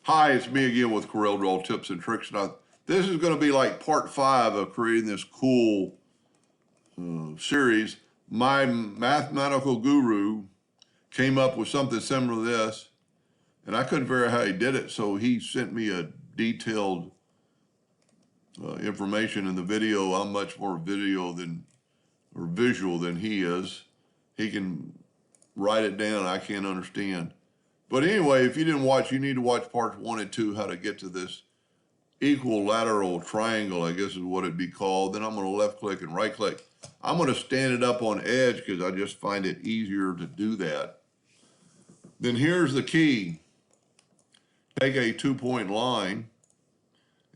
Hi, it's me again with Corel Draw tips and tricks. Now, this is going to be like part 5 of creating this cool series. My mathematical guru came up with something similar to this, and I couldn't figure out how he did it, so he sent me a detailed information in the video. I'm much more visual than he is. He can write it down. I can't understand. But anyway, if you didn't watch, you need to watch parts 1 and 2, how to get to this equilateral triangle, I guess is what it'd be called. Then I'm going to left click and right click. I'm going to stand it up on edge because I just find it easier to do that. Then here's the key. Take a 2-point line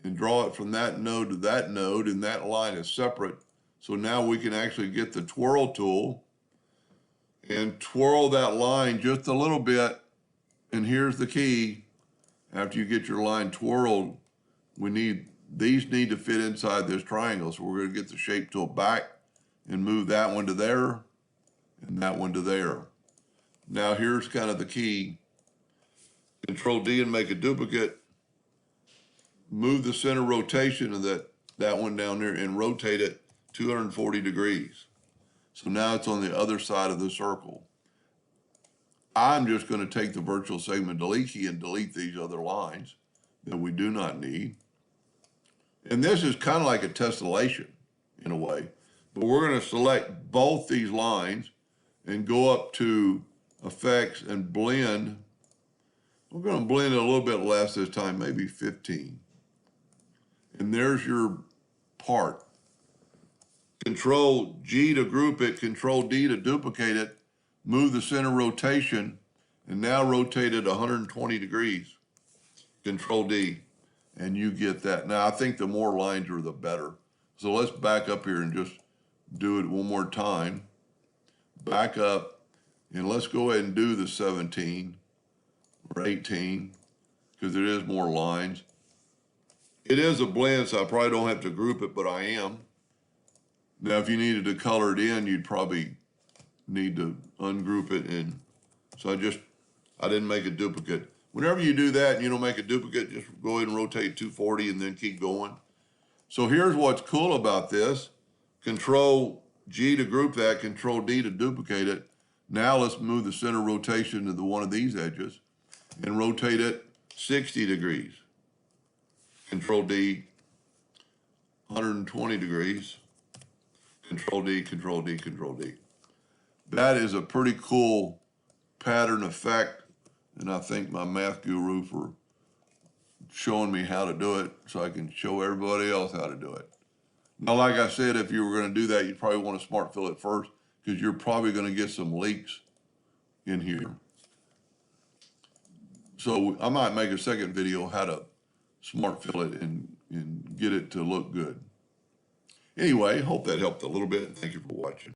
and draw it from that node to that node, and that line is separate. So now we can actually get the twirl tool and twirl that line just a little bit. And here's the key. After you get your line twirled, these need to fit inside this triangle. So we're going to get the shape tool back and move that one to there and that one to there. Now here's kind of the key. Control D and make a duplicate. Move the center rotation of that one down there and rotate it 240 degrees. So now it's on the other side of the circle. I'm just going to take the virtual segment delete key and delete these other lines that we do not need. And this is kind of like a tessellation in a way, but we're going to select both these lines and go up to effects and blend. We're going to blend it a little bit less this time, maybe 15. And there's your part. Control G to group it, Control D to duplicate it, move the center rotation, and now rotate it 120 degrees. Control D, and you get that. Now, I think the more lines are, the better. So let's back up here and just do it one more time. Back up, and let's go ahead and do the 17 or 18, because it is more lines. It is a blend, so I probably don't have to group it, but I am. Now, if you needed to color it in, you'd probably need to ungroup it, and so I didn't make a duplicate. Whenever you do that and you don't make a duplicate, just go ahead and rotate 240 and then keep going. So here's what's cool about this. Control G to group that, Control D to duplicate it. Now let's move the center rotation to one of these edges and rotate it 60 degrees. Control D, 120 degrees. Control D, Control D, Control D. That is a pretty cool pattern effect, and I thank my math guru for showing me how to do it so I can show everybody else how to do it. Now, like I said, if you were going to do that, you'd probably want to smart fill it first because you're probably going to get some leaks in here. So I might make a second video how to smart fill it and get it to look good. Anyway, hope that helped a little bit. Thank you for watching.